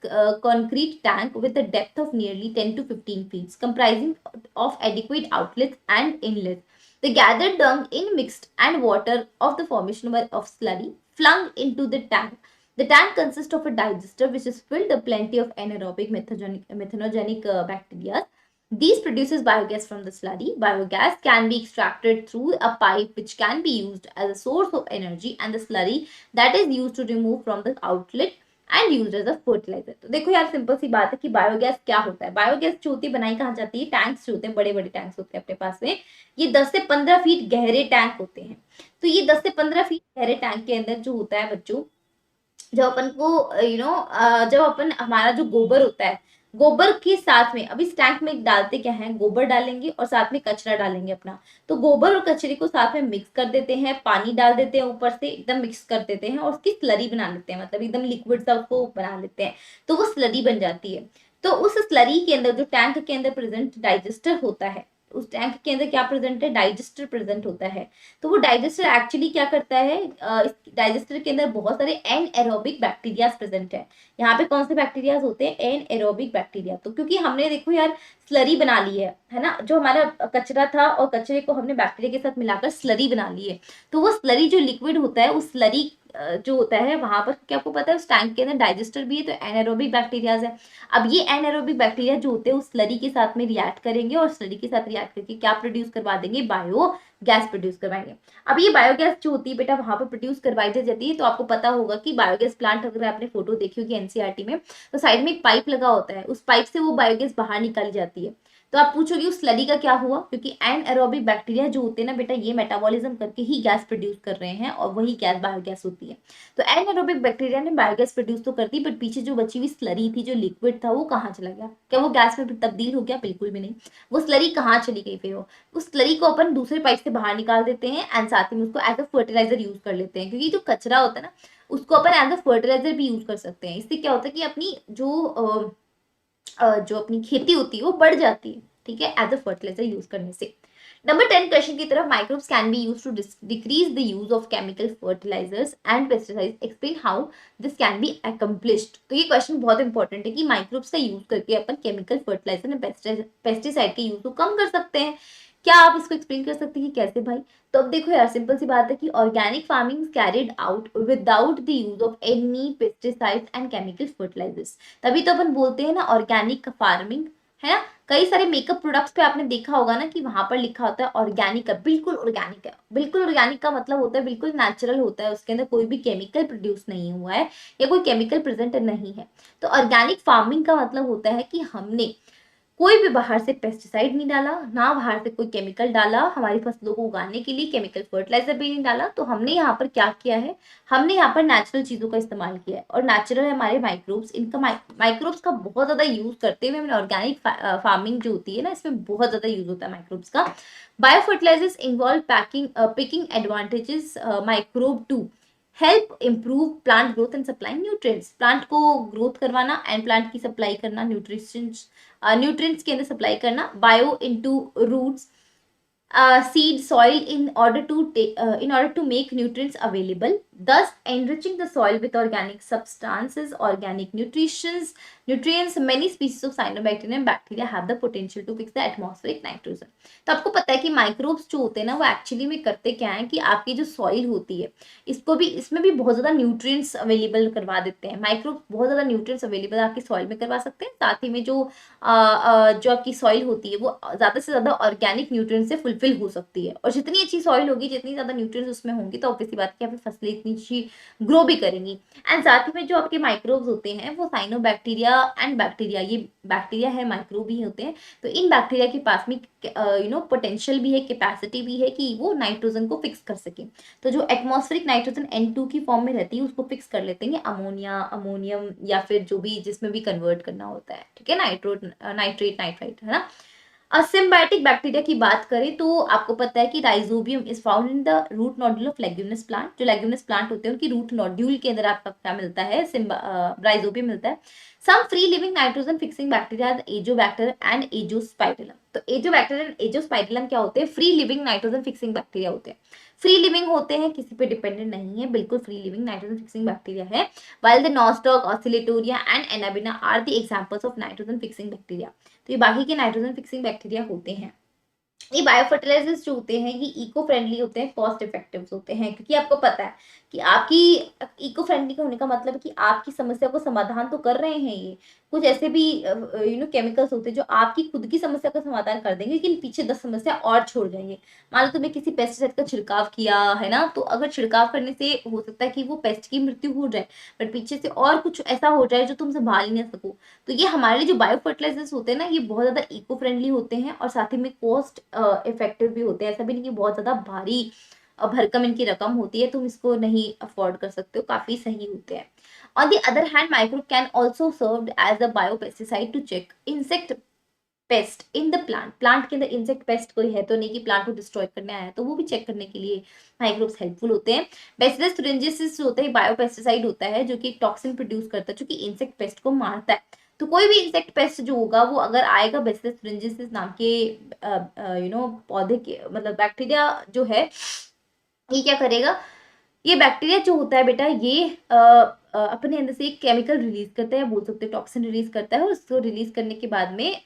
concrete tank with a depth of nearly 10 to 15 feet, comprising of adequate outlets and inlets. The gathered dung in mixed and water of the formation of slurry flung into the tank. The tank consists of a digester which is filled with plenty of anaerobic methanogenic bacteria. These produces biogas from the slurry. Biogas can be extracted through a pipe which can be used as a source of energy, and the slurry that is used to remove from the outlet and used as a fertiliser. तो देखो यार simple सी बात है कि biogas क्या होता है। बायोगैस जो होती है बनाई कहाँ जाती है, टैंक्स जो होते हैं, बड़े बड़े टैंक्स होते हैं अपने पास में, ये 10 से 15 फीट गहरे टैंक होते हैं। तो ये 10 से 15 फीट गहरे टैंक के अंदर जो होता है बच्चों, जब अपन को जब अपन हमारा जो गोबर होता है, गोबर के साथ में अब इस टैंक में डालते क्या है, गोबर डालेंगे और साथ में कचरा डालेंगे अपना। तो गोबर और कचरे को साथ में मिक्स कर देते हैं, पानी डाल देते हैं ऊपर से, एकदम मिक्स कर देते हैं और उसकी स्लरी बना लेते हैं, मतलब एकदम लिक्विड सा उसको बना लेते हैं। तो वो स्लरी बन जाती है। तो उस स्लरी के अंदर जो टैंक के अंदर प्रेजेंट डाइजेस्टर होता है, उस टैंक के अंदर क्या प्रेजेंट है, डाइजेस्टर प्रेजेंट होता है। तो वो डाइजेस्टर एक्चुअली क्या करता है, इस डाइजेस्टर के अंदर बहुत सारे एनएरोबिक बैक्टीरिया प्रेजेंट है। यहाँ पे कौन से बैक्टीरिया होते हैं, एनएरोबिक बैक्टीरिया। तो क्योंकि हमने देखो यार स्लरी बना ली है ना, जो हमारा कचरा था और कचरे को हमने बैक्टीरिया के साथ मिलाकर स्लरी बना ली है। तो वो स्लरी जो लिक्विड होता है, उस स्लरी जो होता है वहां पर, क्या आपको पता है उस टैंक के अंदर डाइजेस्टर भी है, तो एनारोबिक बैक्टीरियाज है। अब ये एनारोबिक बैक्टीरिया जो होते हैं उस स्लरी के साथ में रिएक्ट करेंगे और स्लरी के साथ रिएक्ट करके क्या प्रोड्यूस करवा देंगे, बायो गैस प्रोड्यूस करवाएंगे। अब ये बायोगैस जो होती है बेटा वहां पर प्रोड्यूस करवाई जाती है। तो आपको पता होगा कि बायोगैस प्लांट, अगर आपने फोटो देखी होगी एनसीईआरटी में, तो साइड में एक पाइप लगा होता है, उस पाइप से वो बायोगैस बाहर निकाली जाती है। तो आप पूछोगे उस स्लरी का क्या हुआ, क्योंकि एनएरोबिक बैक्टीरिया जो होते हैं ना बेटा, ये मेटाबॉलिज्म करके ही गैस प्रोड्यूस कर रहे हैं और वही गैस बायोगैस होती है। तो एनएरोबिक बैक्टीरिया ने बायोगैस प्रोड्यूस तो कर दी, बट पीछे जो बची हुई स्लरी थी, जो लिक्विड था, वो कहाँ चला गया, क्या वो गैस में तब्दील हो गया, बिल्कुल भी नहीं। वो स्लरी कहाँ चली गई फिर, वो उस स्लरी को अपन दूसरे पाइप से बाहर निकाल देते हैं एंड साथ में उसको एज अ फर्टिलाइजर यूज कर लेते हैं, क्योंकि जो कचरा होता है ना उसको अपन एज अ फर्टिलाइजर भी यूज कर सकते हैं। इससे क्या होता है कि अपनी जो अपनी खेती होती है वो बढ़ जाती है, ठीक है, एज अ फर्टिलाइजर यूज करने से। नंबर 10 क्वेश्चन की तरफ, microbes can be use to decrease the use of chemical fertilisers and pesticides, explain how this can be accomplished. तो ये क्वेश्चन बहुत इंपॉर्टेंट है कि माइक्रोब्स का यूज करके अपन केमिकल फर्टिलाइजर एंड पेस्टिसाइड के यूज को कम कर सकते हैं। क्या आप इसको एक्सप्लेन कर सकते हैं कि कैसे भाई। तो अब देखो यार सिंपल सी बात है कि organic farming carried out without the use of any pesticides and chemical fertilisers. तभी तो अपन बोलते हैं ना ऑर्गेनिक फार्मिंग, है ना। कई सारे मेकअप प्रोडक्ट्स पे आपने देखा होगा ना कि वहां पर लिखा होता है ऑर्गेनिक है, बिल्कुल ऑर्गेनिक है। बिल्कुल ऑर्गेनिक का मतलब होता है बिल्कुल नेचुरल होता है, उसके अंदर कोई भी केमिकल प्रोड्यूस नहीं हुआ है या कोई केमिकल प्रेजेंट नहीं है। तो ऑर्गेनिक फार्मिंग का मतलब होता है कि हमने कोई भी बाहर से पेस्टिसाइड नहीं डाला, ना बाहर से कोई केमिकल डाला, हमारी फसलों को उगाने के लिए केमिकल फर्टिलाइजर भी नहीं डाला। तो हमने यहाँ पर क्या किया है, हमने यहाँ पर नेचुरल चीजों का इस्तेमाल किया है। और नेचुरल है हमारे माइक्रोब्स, इनका माइक्रोब्स का बहुत ज्यादा यूज करते हुए हमने ऑर्गेनिक फार्मिंग जो होती है ना, इसमें बहुत ज्यादा यूज होता है माइक्रोब्स का। Bio fertilisers involve picking advantages microbe to help improve plant growth and supply nutrients. Plant को ग्रोथ करवाना एंड प्लांट की सप्लाई करना, न्यूट्रिएंट्स के अंदर सप्लाई करना। Bio into roots seed soil in order to make nutrients available, thus enriching the soil with organic substances, organic nutrients. Many species of cyanobacteria and bacteria have the potential to fix the atmospheric nitrogen. तो आपको पता है कि microbes जो होते हैं ना वो एक्चुअली में करते क्या है कि आपकी जो सॉइल होती है इसमें भी बहुत ज्यादा न्यूट्रिएंट्स अवेलेबल करवा देते हैं। माइक्रोब्स बहुत ज्यादा न्यूट्रिएंट्स अवेलेबल आपकी सॉइल में करवा सकते हैं। साथ ही में जो आपकी सॉइल होती है वो ज्यादा से ज्यादा ऑर्गेनिक न्यूट्रिएंट से फुलफिल हो सकती है। और जितनी अच्छी सॉइल होगी, जितनी ज्यादा न्यूट्रिएंट्स उसमें होंगी, तो ऑब्वियसली बात है कि आपकी फसलें इतनी अच्छी ग्रो भी करेंगी। एंड साथ ही में जो आपके माइक्रोब्स होते हैं वो साइनोबैक्टीरिया एंड बैक्टीरिया, ये बैक्टीरिया है, माइक्रोब भी होते हैं। तो इन बैक्टीरिया के पास में पोटेंशियल भी है, कैपेसिटी भी है कि वो नाइट्रोजन को फिक्स कर सके। तो जो एटमॉस्फेरिक नाइट्रोजन N2 की फॉर्म में रहती है उसको फिक्स कर लेते हैं अमोनिया, अमोनियम या फिर जो भी जिसमें भी कन्वर्ट करना होता है, ठीक है, नाइट्रेट, है ना। सिम्बायोटिक बैक्टीरिया की बात करें तो आपको पता है कि rhizobium is found in the root nodule of leguminous plant. जो लेग्यूमिनस प्लांट होते हैं उनकी रूट नोड्यूल के अंदर आपका क्या मिलता है, राइजोबियम मिलता है। Some free living nitrogen fixing bacteria Azotobacter and Azospirillum. तो एजोबैक्टर एंड एजोस्पाइरलम क्या होते हैं, free living nitrogen fixing bacteria होते हैं। फ्री लिविंग होते हैं, किसी पे डिपेंडेंट नहीं है, बिल्कुल free living nitrogen fixing bacteria है। while the nostoc, oscillatoria and anabina are the examples of nitrogen fixing bacteria। तो ये बाकी के नाइट्रोजन फिक्सिंग बैक्टीरिया होते हैं। ये बायो फर्टिलाइजर्स जो होते हैं ये इको फ्रेंडली होते हैं, कॉस्ट इफेक्टिव होते हैं, क्योंकि आपको पता है कि आपकी इको फ्रेंडली होने का मतलब है कि आपकी समस्या को समाधान तो कर रहे हैं ये। कुछ ऐसे भी केमिकल्स होते हैं जो आपकी खुद की समस्या का समाधान कर देंगे, लेकिन पीछे 10 समस्या और छोड़ जाएंगे। मान लो तुमने किसी पेस्टिसाइड का छिड़काव किया है ना, तो अगर छिड़काव करने से हो सकता है कि वो पेस्ट की मृत्यु हो जाए, बट पीछे से और कुछ ऐसा हो जाए जो तुम संभाल ही ना सको। तो ये हमारे लिए जो बायो फर्टिलाइजर्स होते हैं ना, ये बहुत ज्यादा इको फ्रेंडली होते हैं और साथ ही में कॉस्ट इफेक्टिव भी होते हैं। ऐसा भी नहीं कि बहुत ज्यादा भारी भरकम इनकी रकम होती है, तुम इसको नहीं अफोर्ड कर सकते हो, काफी सही होते हैं। On the other hand, microbe can also serve as a biopesticide to check insect pest in the plant के अंदर इंसेक्ट पेस्ट कोई है तो नहीं, कि प्लांट को डिस्ट्रॉय करने आया है, तो वो भी चेक करने के लिए माइक्रोब्स हेल्पफुल होते हैं। बेसिलस तुरिंजिसिस जो होता है बायोपेस्टिसाइड होता है जो कि एक टॉक्सिन प्रोड्यूस करता है जो कि इंसेक्ट पेस्ट को मारता है। तो कोई भी इंसेक्ट पेस्ट जो होगा वो अगर आएगा बेसिलस तुरिंजिसिस नाम के पौधे के मतलब बैक्टीरिया जो है, ये क्या करेगा, ये बैक्टीरिया जो होता है बेटा ये अपने अंदर से एक केमिकल रिलीज करता है, बोल सकते हैं टॉक्सिन रिलीज करता है, और उसको रिलीज करने के बाद में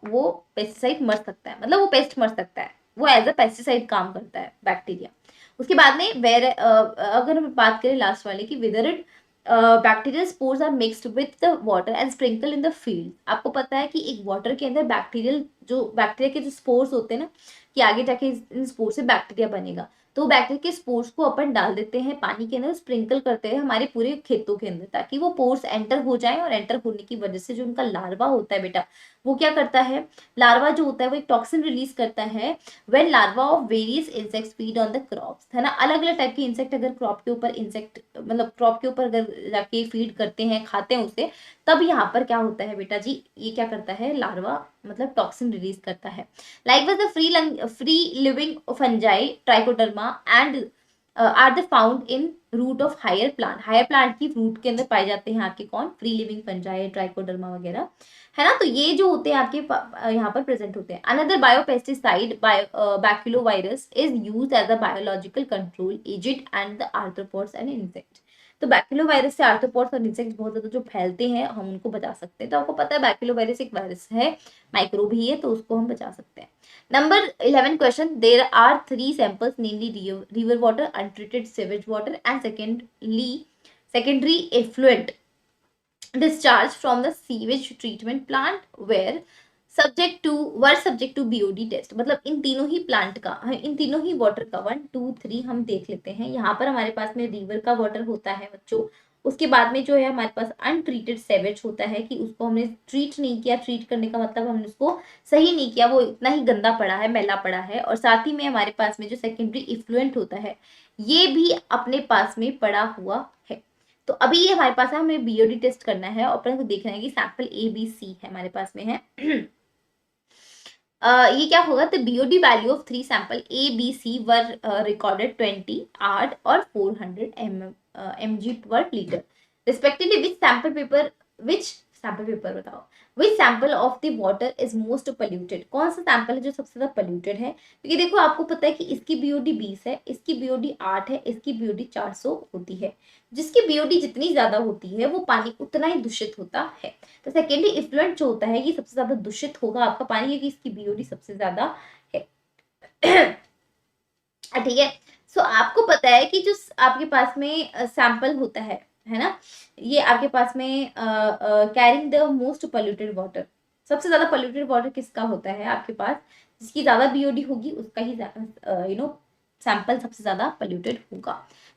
वो पेस्टिसाइड मर सकता है, मतलब वो पेस्ट मर सकता है, वो एज अ पेस्टिसाइड काम करता है बैक्टीरिया। उसके बाद में अगर हम बात करें लास्ट वाले की, whether it bacterial spores are mixed with the water and sprinkle in the field. आपको पता है कि एक वाटर के अंदर बैक्टीरिया के जो स्पोर्स होते हैं ना, कि आगे जाके इन स्पोर से बैक्टीरिया बनेगा, तो बैक्टीरिया के स्पोर्स को अपन डाल देते हैं पानी के अंदर, स्प्रिंकल करते हैं हमारे पूरे खेतों के अंदर, ताकि वो पोर्स एंटर हो जाए, और एंटर होने की वजह से जो उनका लार्वा होता है बेटा, वो क्या करता है, लार्वा जो होता है वो एक टॉक्सिन रिलीज करता है। When larva of various insects feed on the crops, है ना, अलग अलग टाइप के इंसेक्ट अगर क्रॉप के ऊपर क्रॉप के ऊपर अगर जाके फीड करते हैं, खाते हैं उसे, तब यहाँ पर क्या होता है बेटा जी, ये क्या करता है, लार्वा मतलब टॉक्सिन रिलीज करता है। Likewise, the free living fungi trichoderma and are the found in root of higher plant. Higher plant की root के अंदर पाए जाते हैं आपके कौन, free living fungi, trichoderma वगैरह, है ना। तो ये जो होते हैं आपके यहाँ पर प्रेजेंट होते हैं। Another biopesticide, baculovirus is used as a biological control agent and the arthropods and insects. तो बैक्यूलोवायरस से आर्थ्रोपोड्स और इंसेक्ट्स बहुत ज्यादा जो फैलते हैं, हम उनको बचा सकते हैं। तो आपको पता है बैक्यूलोवायरस एक वायरस है, माइक्रोब ही है, तो उसको हम बचा सकते हैं। Number 11 question, there are 3 samples namely river water, untreated sewage water and secondary effluent discharge from the sewage treatment plant were subject to BOD test. मतलब इन तीनों ही प्लांट का, इन तीनों ही वाटर का 1 2 3 हम देख लेते हैं। यहाँ पर हमारे पास में रिवर का वाटर होता है बच्चों, उसके बाद में जो है हमारे पास अनट्रीटेड सेवेज होता है, कि उसको हमने ट्रीट नहीं किया, ट्रीट करने का मतलब हमने उसको सही नहीं किया, वो इतना ही गंदा पड़ा है, मैला पड़ा है। और साथ ही में हमारे पास में जो सेकेंडरी इफ्लुएंट होता है, ये भी अपने पास में पड़ा हुआ है। तो अभी ये हमारे पास है, हमें बीओडी टेस्ट करना है और अपन को देखना है कि सैंपल ए बी सी है हमारे पास में है। ये क्या होगा, the BOD value of 3 sample A B C were recorded 20 8 और 400 mg पर litre respectively. Which sample paper बताओ, which sample of the water is most polluted, कौन सा सैंपल है जो सबसे ज्यादा पोल्यूटेड है। क्योंकि देखो आपको पता है कि इसकी बीओडी 20 है, इसकी बीओडी 8 है, इसकी बीओडी 400 होती है। जिसकी बीओडी जितनी ज्यादा होती है वो पानी उतना ही दूषित होता है। तो सेकेंडरी इफ्लुएंट जो होता है ये सबसे ज्यादा दूषित होगा आपका पानी, क्योंकि इसकी बीओडी सबसे ज्यादा है। ठीक है। सो आपको पता है कि जो आपके पास में सैंपल होता है ना, ये आपके पास में carrying the most polluted water, सबसे ज्यादा पोल्यूटेड वाटर किसका होता है आपके पास, जिसकी ज्यादा बीओडी होगी उसका ही सैंपल सबसे ज्यादा पोल्यूटेड होगा।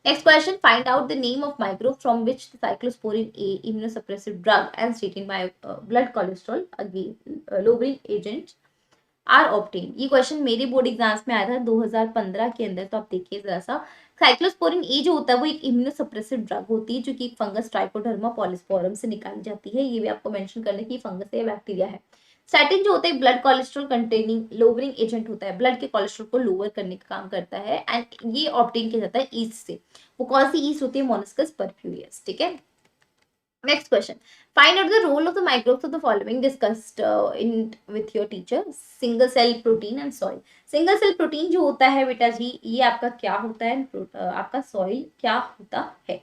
Next question, find out the name of microbe from which the cyclosporin A immunosuppressive drug and statin by blood cholesterol lowering agent are obtain. ये क्वेश्चन मेरे बोर्ड एग्जाम्स में आया था 2015 के अंदर, तो आप देखिए जरा सा। साइक्लोस्पोरिन ए जो होता है वो एक इम्यूनोसप्रेसिव ड्रग होती है जो कि एक फंगस ट्राइकोडर्मा पॉलिस्पोरम से निकाली जाती है। ये भी आपको मेंशन करने की फंगस है या बैक्टीरिया है। स्टैटिन जो होता है blood cholesterol containing lowering agent होता है, ब्लड के कोलेस्ट्रॉल को लोअर करने का काम करता है, एंड ये ऑब्टेन किया जाता है ईस्ट से। वो कौन सी ईस्ट होती है, मोलस्कस परफ्यूरियस। ठीक है। Next question. Find out the role of the microbes of the following discussed with your teacher. Single cell protein and soil. Single cell protein जो होता है बेटा जी, ये आपका क्या होता है, आपका soil क्या होता है।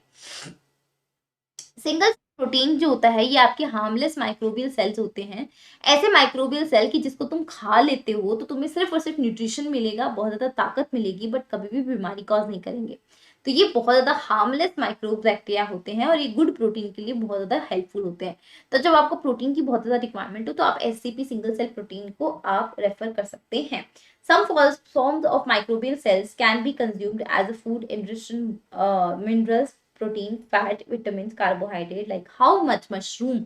सिंगल प्रोटीन जो होता है ये आपके हार्मलेस माइक्रोबियल सेल्स होते हैं, ऐसे माइक्रोबियल सेल की जिसको तुम खा लेते हो तो तुम्हें सिर्फ और सिर्फ न्यूट्रिशन मिलेगा, बहुत ज्यादा ताकत मिलेगी, बट कभी भी बीमारी कॉज नहीं करेंगे। तो ये बहुत ज़्यादा हार्मलेस माइक्रो बैक्टीरिया होते हैं और ये गुड प्रोटीन के लिए बहुत ज़्यादा हेल्पफुल होते हैं। तो जब आपको प्रोटीन की बहुत ज़्यादा रिक्वायरमेंट हो तो आप एससीपी सिंगल सेल प्रोटीन को आप रेफर कर सकते हैं। Some forms of microbial cells can be consumed as a food enriched in minerals, protein, fat, vitamins, carbohydrate. Like how much mushroom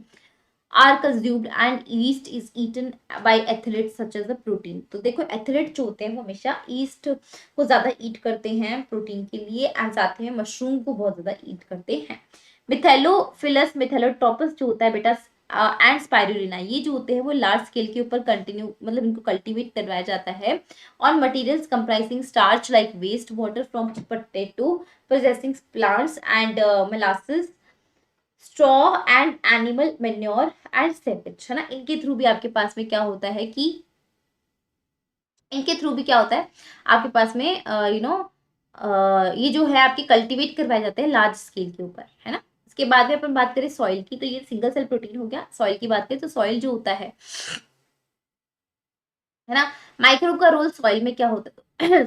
are consumed and yeast is eaten by athletes such as the protein. तो देखो athlete जो होते हैं वो हमेशा east को ज्यादा ईट करते हैं प्रोटीन के लिए एंड साथ में मशरूम को बहुत ज्यादा ईट करते हैं। मिथेलोफिलस मिथेलोट्रोपस जो होता है बेटा एंड स्पाइरुलिना, ये जो होते हैं वो लार्ज स्केल के ऊपर कंटिन्यू मतलब इनको कल्टीवेट करवाया जाता है on materials comprising starch like waste water from potato processing plants and molasses straw and animal manure and sewage, है ना। इनके थ्रू भी आपके पास में क्या होता है कि इनके थ्रू भी क्या होता है आपके पास में ये जो है आपके कल्टीवेट करवाए जाते हैं लार्ज स्केल के ऊपर, है ना। इसके बाद में अपन बात करें सॉइल की, तो ये सिंगल सेल प्रोटीन हो गया। सॉइल की बात करें तो सॉइल जो होता है ना, माइक्रोब का रोल सॉइल में क्या होता है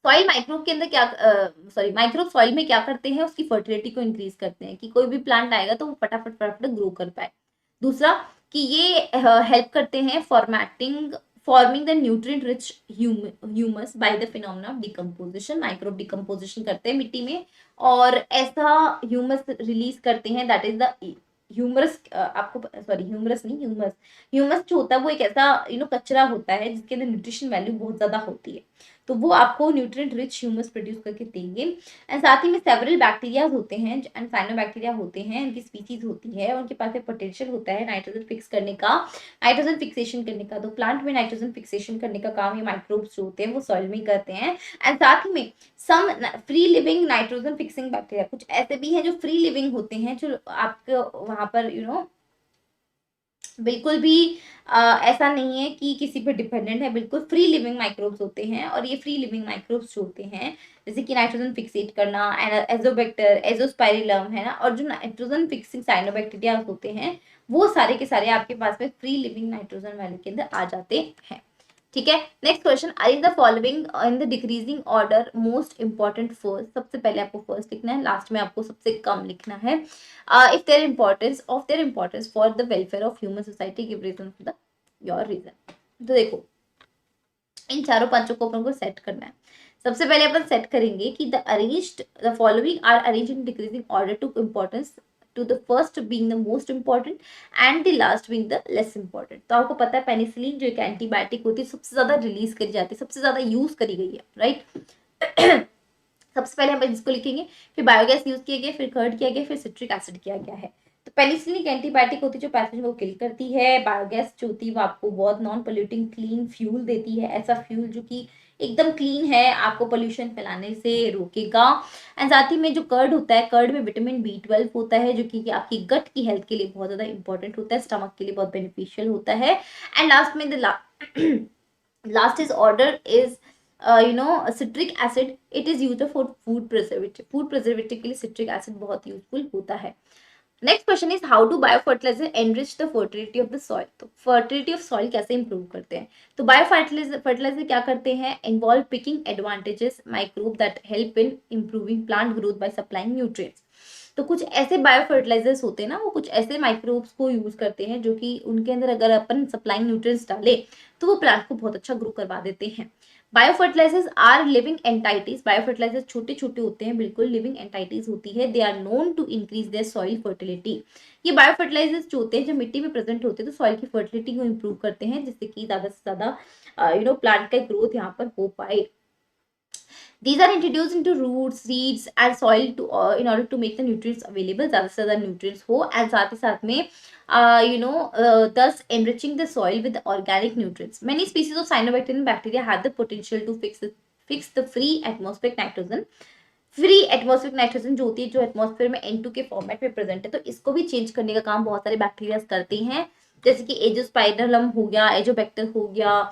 सॉइल माइक्रोब के अंदर क्या माइक्रोब सॉइल में क्या करते हैं, उसकी फर्टिलिटी को इंक्रीज करते हैं कि कोई भी प्लांट आएगा तो वो फटाफट फटाफट ग्रो कर पाए। दूसरा कि ये हेल्प करते हैं forming the nutrient rich humus by the phenomena of decomposition. Microbe decomposition करते हैं मिट्टी में और ऐसा ह्यूमस रिलीज करते हैं दैट इज द ह्यूमरस। आपको सॉरी ह्यूमरस नहीं, ह्यूमस। ह्यूमस जो होता है वो एक ऐसा कचरा होता है जिसके अंदर न्यूट्रिशन वैल्यू बहुत ज्यादा होती है, तो वो आपको न्यूट्रिएंट रिच ह्यूमस प्रोड्यूस करके देंगे। एंड साथ ही में सेवरल बैक्टीरिया होते हैं एंड साइनोबैक्टीरिया होते हैं, इनकी स्पीसीज होती है, उनके पास एक पोटेंशियल होता है नाइट्रोजन फिक्स करने का, नाइट्रोजन फिक्सेशन करने का। तो प्लांट में नाइट्रोजन फिक्सेशन करने का काम ये माइक्रोब्स जो होते हैं वो सॉइल में करते हैं। एंड साथ ही में some free living nitrogen fixing bacteria, कुछ ऐसे भी हैं जो फ्री लिविंग होते हैं, जो आपको वहां पर बिल्कुल भी ऐसा नहीं है कि किसी पर डिपेंडेंट है, बिल्कुल फ्री लिविंग माइक्रोब्स होते हैं। और ये फ्री लिविंग माइक्रोब्स जो होते हैं जैसे कि नाइट्रोजन फिक्सेट करना, एजोबैक्टर, एजोस्पाइरिलम, है ना, और जो नाइट्रोजन फिक्सिंग साइनोबैक्टीरिया होते हैं वो सारे के सारे आपके पास में फ्री लिविंग नाइट्रोजन वैल्यू के अंदर आ जाते हैं। ठीक है, next question, are is the following in the decreasing order most important first. सबसे पहले आपको फर्स्ट लिखना है, लास्ट में आपको सबसे कम लिखना है। If their importance for the welfare of human society give reason for the your reason. तो देखो इन चारों पांचों को अपन को सेट करना है। सबसे पहले अपन सेट करेंगे कि the following are arranged in decreasing order to importance to the first being the most important and the last being the less important। तो आपको पता है पेनिसिलिन जो एक एंटीबायोटिक होती है सबसे ज्यादा रिलीज करी जाती है, सबसे ज्यादा यूज करी गई है, राइट। सबसे पहले हम इसको लिखेंगे, फिर बायोगैस यूज किया गया, फिर कर्ड किया गया, फिर सिट्रिक एसिड किया गया है। तो पेनिसिलिन एक एंटीबायोटिक होती है जो पैथोजन को किल करती है। बायोगैस जो होती है वो आपको बहुत नॉन पोल्यूटिंग क्लीन फ्यूल देती है, ऐसा फ्यूल जो कि एकदम क्लीन है, आपको पोल्यूशन फैलाने से रोकेगा। एंड साथ ही में जो कर्ड होता है, कर्ड में विटामिन B12 होता है जो कि आपकी गट की हेल्थ के लिए बहुत ज्यादा इंपॉर्टेंट होता है, स्टमक के लिए बहुत बेनिफिशियल होता है। एंड लास्ट में last is order is citric acid. It is used for food preservative. Food preservative के लिए सिट्रिक एसिड बहुत यूजफुल होता है। Next question is how do biofertiliser enrich the fertility of the soil. तो fertility of soil कैसे improve करते हैं, तो बायोफर्टिलाइजर क्या करते हैं, involve picking advantages microbe that help in improving plant growth by supplying nutrients. तो कुछ ऐसे बायोफर्टिलाइजर्स होते हैं ना, वो कुछ ऐसे माइक्रोब्स को यूज करते हैं जो कि उनके अंदर अगर अपन सप्लाइंग न्यूट्रिएंट्स डाले तो वो प्लांट को बहुत अच्छा ग्रो करवा देते हैं। Biofertilisers are living entities. Biofertilisers छोटे छोटे होते हैं, बिल्कुल लिविंग एंटाइटीज होती है। They are known to increase their soil fertility. ये बायोफर्टिलाइजर्स जो होते हैं जब मिट्टी में प्रेजेंट होते हैं तो सॉइल की फर्टिलिटी को इंप्रूव करते हैं, जिससे कि ज्यादा से ज्यादा प्लांट का ग्रोथ यहाँ पर हो पाए। These are introduced into roots, seeds and soil to in order to make the nutrients available, ज़्यादा से ज़्यादा nutrients हो। and साथ ही साथ में thus enriching the soil with organic nutrients. Many species of cyanobacterial bacteria have the potential to fix the free atmospheric nitrogen। Free atmospheric nitrogen जो होती है, जो एटमॉस्फेयर में N2 के फॉर्मेट में प्रेजेंट है, तो इसको भी चेंज करने का काम बहुत सारे बैक्टीरिया करते हैं, जैसे कि एजोस्पाइरलम हो गया, एजोबैक्टर हो गया,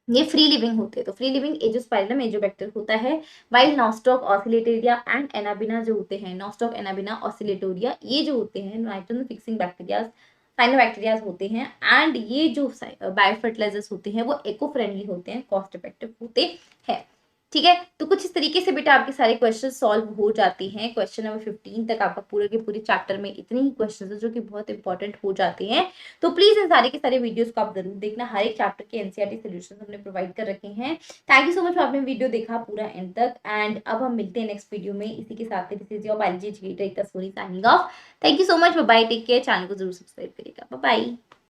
ये फ्री लिविंग होते हैं। तो फ्री लिविंग एजोस्पाइरलम एजोबैक्टर होता है। While nostoc Oscillatoria and Anabaena जो होते हैं, नॉस्टॉक एनाबिना ऑसिलेटोरिया, ये जो होते हैं नाइट्रोजन फिक्सिंग बैक्टीरिया साइनोबैक्टीरियाज होते हैं। एंड ये जो बायोफर्टिलाइजर्स होते हैं वो इको फ्रेंडली होते हैं, कॉस्ट इफेक्टिव होते हैं। ठीक है, तो कुछ इस तरीके से बेटा आपके सारे क्वेश्चन सॉल्व हो जाते हैं। क्वेश्चन नंबर 15 तक आपका पूरे के पूरे चैप्टर में इतने ही क्वेश्चन है जो कि बहुत इंपॉर्टेंट हो जाते हैं। तो प्लीज इन सारे के सारे वीडियोस को आप जरूर देखना। हर एक चैप्टर के एनसीईआरटी सॉल्यूशंस हमने प्रोवाइड कर रखे हैं। थैंक यू सो मच, आपने वीडियो देखा पूरा एंड तक। एंड अब हम मिलते हैं नेक्स्ट वीडियो में इसी के साथ। This is your biology educator Ekta Soni signing off. Thank you so much, bye bye, take care. Channel को जरूर सब्सक्राइब करिएगा। Bye bye.